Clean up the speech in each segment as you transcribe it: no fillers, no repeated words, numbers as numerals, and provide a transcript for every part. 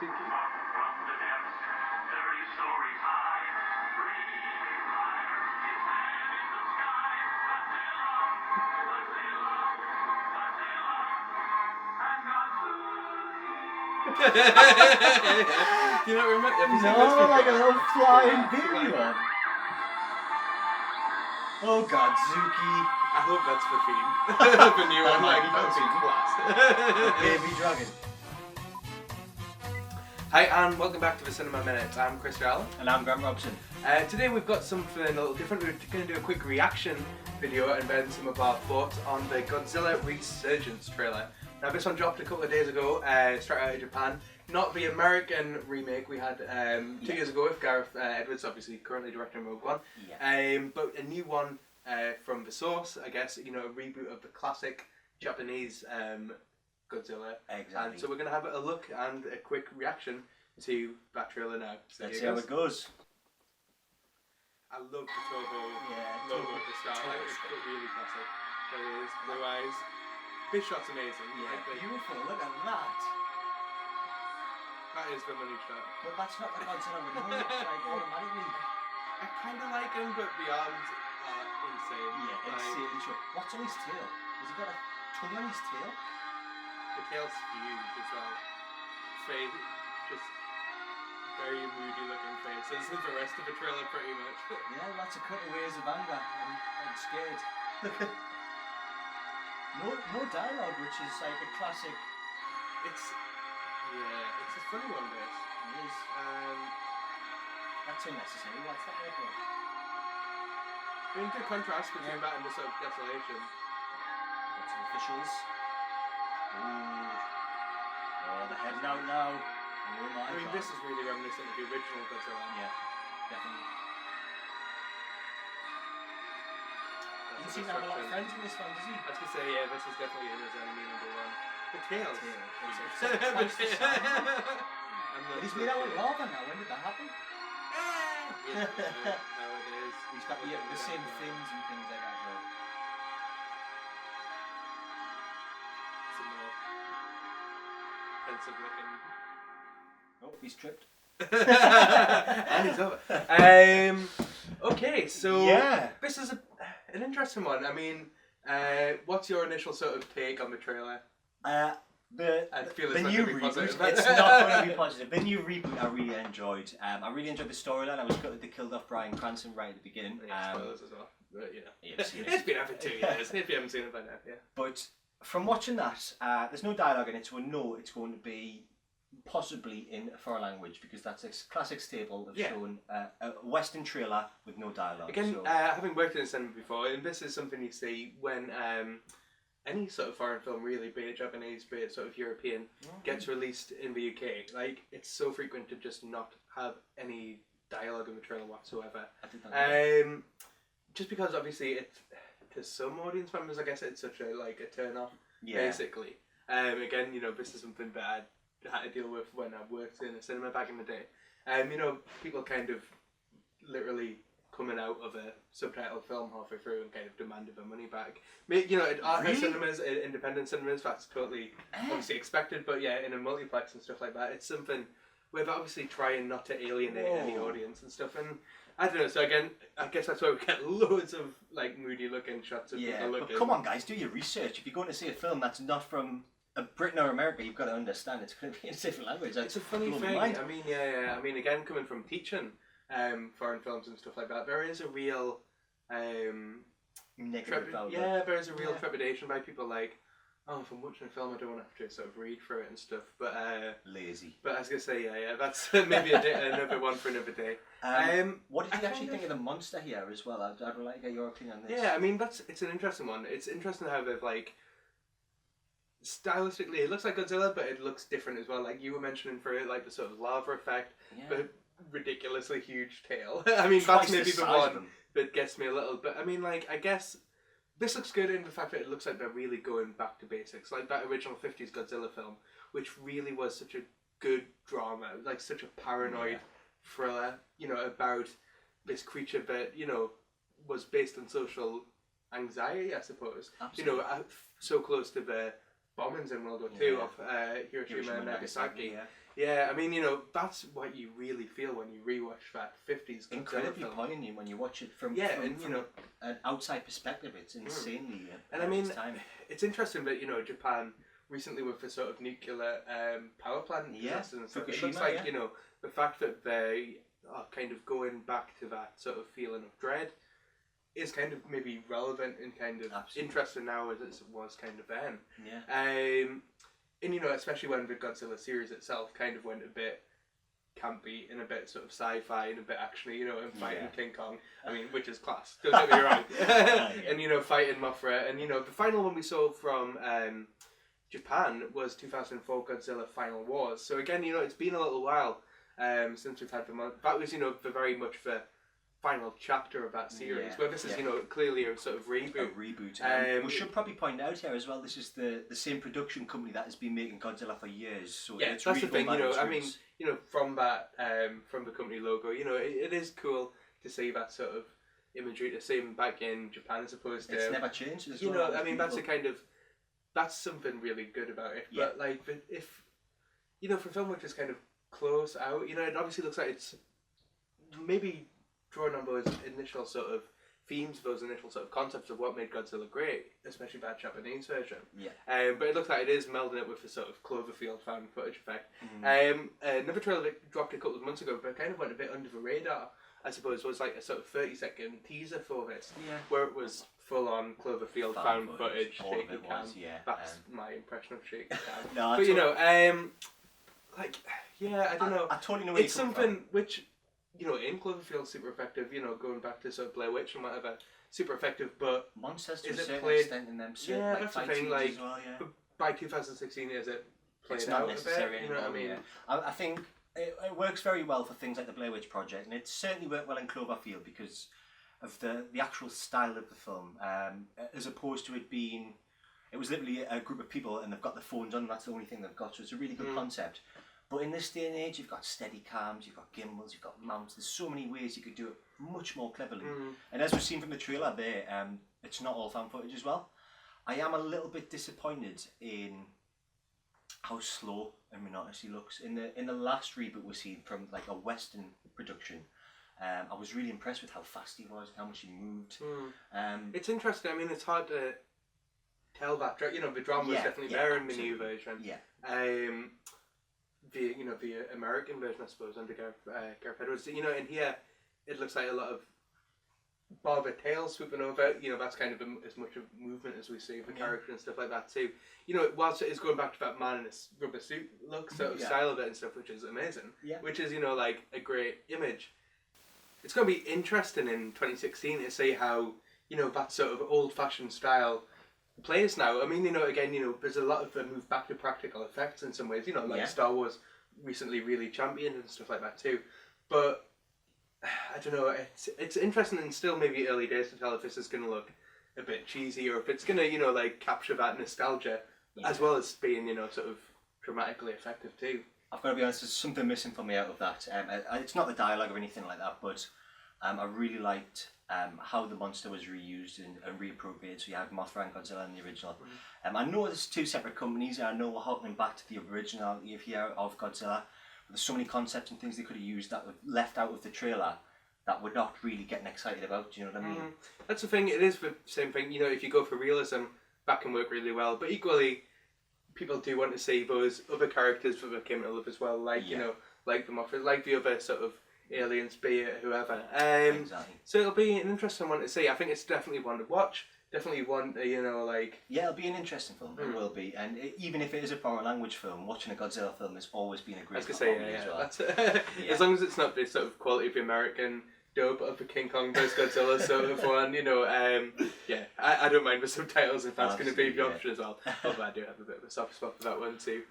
Suki. From the depths, 30 stories high, breathing fire, his hand in the sky. Godzilla, Godzilla, Godzilla, and Do you not remember? Have you seen No, this before? like a little flying Yeah, baby like- one. Oh God, Zuki. I hope that's for theme. The new one, like, That that'd be class. Baby dragon. Hi, and welcome back to the Cinema Minute. I'm Chris Allen. And I'm Grant Robson. Today we've got something a little different. We're going to do a quick reaction video and then some of our thoughts on the Godzilla Resurgence trailer. Now this one dropped a couple of days ago, straight out of Japan. Not the American remake we had 2 years ago with Gareth Edwards, obviously currently directing Rogue One. Yeah. But a new one from the source, I guess, you know, a reboot of the classic Japanese Godzilla. Exactly. And so we're going to have a look and a quick reaction to that trailer now. So Let's see how it goes. I love the Toho Yeah, logo Toho. at the start. Like, it's really classic. There it is, blue eyes. This shot's amazing. Yeah, Like, beautiful. Look at that. that is the money shot. But that's not the Godzilla we know. Like automatically. I kind of like him, but the arms are insane. Yeah, Like, insanely sure. What's on his tail? Has he got a tongue on his tail? the tail's huge as well. Face, just very moody looking faces. The rest of the trailer, pretty much. Yeah, lots of cutaways of anger. I'm scared. no dialogue, which is like a classic. It's a funny one. This It is. That's unnecessary. What's that there for? I mean, good contrast between that and the sort of desolation. Lots of officials. Ooh. Oh, the head's out now. Oh my I mean, God. this is really reminiscent of the original Godzilla. Yeah, definitely. That's He a seems to have a lot of destruction. friends in this one, does he? I was gonna say, yeah, this is definitely in his enemy number one. The tails. Tail. The Thanks to tail. Simon. And But he's made out of lava now. When did that happen? Yeah, nowadays. He's got the same fins and things like that, though. Some more pensive looking. Oh, he's tripped. And he's over. Okay, so Yeah. this is an interesting one. I mean, what's your initial sort of take on the trailer? I feel The it's not new gonna be reboot, positive. it's not going to be positive. The new reboot I really enjoyed. I really enjoyed the storyline. I was gutted they killed off Bryan Cranston right at the beginning. Yeah, spoilers as well. But, you know. You've seen it. It's been out for 2 years. If you haven't seen it by now, yeah. But from watching that, there's no dialogue in it, so I know it's going to be possibly in a foreign language because that's a classic staple of showing a Western trailer with no dialogue. Again, so. having worked in a cinema before, and this is something you see when any sort of foreign film, really, be it Japanese, be it sort of European, gets released in the UK. Like, it's so frequent to just not have any dialogue in the trailer whatsoever. I did that. Just because obviously it, to some audience members, I guess it's such a turn off. Yeah. Basically. Again, you know, this is something that I had to deal with when I worked in a cinema back in the day. You know, people kind of literally coming out of a subtitled film halfway through and kind of demanded their money back. You know, at art house cinemas, independent cinemas, that's totally obviously expected, but yeah, in a multiplex and stuff like that, it's something we're obviously trying not to alienate any audience and stuff, and I don't know, so again, I guess that's why we get loads of like moody looking shots of people looking. But come on guys, do your research. If you're going to see a film that's not from Britain or America, you've got to understand it's going to be in a different language. It's a funny thing. I mean, I mean, again, coming from teaching foreign films and stuff like that, there is a real negative outlook. Yeah, there is a real trepidation by people like, oh, if I'm watching a film, I don't want to have to sort of read through it and stuff. But lazy. But I was gonna say, that's maybe another one for another day. What did you actually think of the monster here as well? I'd like to get your opinion on this. Yeah, I mean, it's an interesting one. It's interesting how they've like. Stylistically, it looks like Godzilla, but it looks different as well. Like you were mentioning for it, like the sort of lava effect, but ridiculously huge tail. I mean, that's maybe the one that gets me a little. But I mean, like, I guess this looks good in the fact that it looks like they're really going back to basics, like that original '50s Godzilla film, which really was such a good drama, like such a paranoid thriller. You know, about this creature that was based on social anxiety, I suppose. Absolutely. You know, so close to the bombings in World War II of Hiroshima and Nagasaki. Yeah, I mean, you know, that's what you really feel when you rewatch that 50s Godzilla Incredibly film. poignant when you watch it from, and you from know, an outside perspective. It's insanely. and I mean, it's interesting that, you know, Japan recently with the sort of nuclear power plant disaster and stuff. It looks like, you know, the fact that they are kind of going back to that sort of feeling of dread is kind of maybe relevant and kind of interesting now as it was kind of then. Yeah. And you know, especially when the Godzilla series itself kind of went a bit campy and a bit sort of sci-fi and a bit actiony, you know, and fighting King Kong. I mean, which is class. Don't get me wrong. And you know, fighting Mothra, and you know, the final one we saw from Japan was 2004 Godzilla Final Wars. So again, you know, it's been a little while since we've had the that was, you know, the very much the final chapter of that series, where this is, you know, clearly a sort of reboot. We should probably point out here as well, this is the same production company that has been making Godzilla for years. So yeah, it's that's really the thing, you know, I mean, you know, from that, from the company logo, you know, it is cool to see that sort of imagery, to see them back in Japan as opposed to... It's never changed. You know, I mean, that's a kind of... That's something really good about it. But, like, if... You know, for a film which is kind of close out, you know, it obviously looks like it's maybe drawing on those initial sort of themes, those initial sort of concepts of what made Godzilla great, especially that Japanese version. Yeah. But it looks like it is melding it with the sort of Cloverfield found footage effect. Another trailer that dropped a couple of months ago, but kind of went a bit under the radar, I suppose, was like a sort of 30-second teaser for this, where it was full-on Cloverfield found footage, shaky cam. That's my impression of shaky cam. No, but you know, like, yeah, I don't know. I totally know. It's something which, you know, in Cloverfield super effective. You know, going back to sort of Blair Witch and whatever, super effective. But monsters to is a it certain played? Extent in them certain, Yeah, that's the thing. Like, as well, but by 2016, is it played it's out not necessary a bit? You know what I mean? I think it works very well for things like the Blair Witch Project, and it certainly worked well in Cloverfield because of the actual style of the film, as opposed to it being. It was literally a group of people and they've got their phones on, that's the only thing they've got, so it's a really good concept. But in this day and age, you've got steady cams, you've got gimbals, you've got mounts, there's so many ways you could do it much more cleverly. And as we've seen from the trailer there, it's not all found footage as well. I am a little bit disappointed in how slow and monotonous he looks. In the last reboot we've seen from like a Western production, I was really impressed with how fast he was, how much he moved. It's interesting, I mean, it's hard to tell that, you know, the drama was definitely there in the new version. The American version, I suppose, under Gareth Edwards, you know, in here it looks like a lot of bar tail swooping over, you know, that's kind of as much of movement as we see of the character and stuff like that too. You know, whilst it is going back to that man in his rubber suit look, sort of style of it and stuff, which is amazing, which is, you know, like a great image. It's going to be interesting in 2016 to see how, you know, that sort of old-fashioned style plays now. I mean, you know, again, you know, there's a lot of move back to practical effects in some ways, you know, like Star Wars recently really championed and stuff like that too. But I don't know, it's interesting and still maybe early days to tell if this is going to look a bit cheesy or if it's going to, you know, like capture that nostalgia as well as being, you know, sort of dramatically effective too. I've got to be honest, there's something missing for me out of that. It's not the dialogue or anything like that, but I really liked how the monster was reused and reappropriated. So you had Mothra and Godzilla in the original. I know there's two separate companies, and I know we're harkening back to the originality of Godzilla. But there's so many concepts and things they could have used that were left out of the trailer that we're not really getting excited about. Do you know what I mean? That's the thing. It is the same thing. You know, if you go for realism, that can work really well. But equally, people do want to see those other characters that they came to love as well, like you know, like the Mothra, like the other sort of aliens, be it whoever. Exactly. So it'll be an interesting one to see. I think it's definitely one to watch. Definitely one to, you know, like... Yeah, it'll be an interesting film. It will be. And even if it is a foreign language film, watching a Godzilla film has always been a great film as well. That's as long as it's not the sort of quality of the American dub of the King Kong vs Godzilla sort of one, you know, I don't mind the subtitles if that's going to be the option as well. Although I do have a bit of a soft spot for that one too.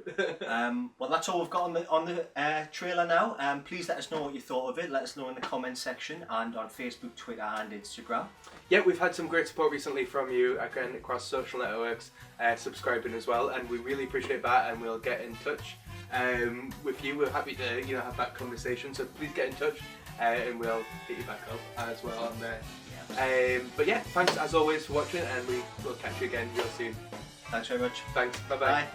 Well, that's all we've got on the trailer now. Please let us know what you thought of it. Let us know in the comments section and on Facebook, Twitter and Instagram. Yeah, we've had some great support recently from you, again, across social networks, subscribing as well, and we really appreciate that, and we'll get in touch with you. We're happy to, you know, have that conversation, so please get in touch. And we'll hit you back up as well on there. But yeah, thanks as always for watching, and we will catch you again real soon. Thanks very much. Thanks. Bye-bye. Bye.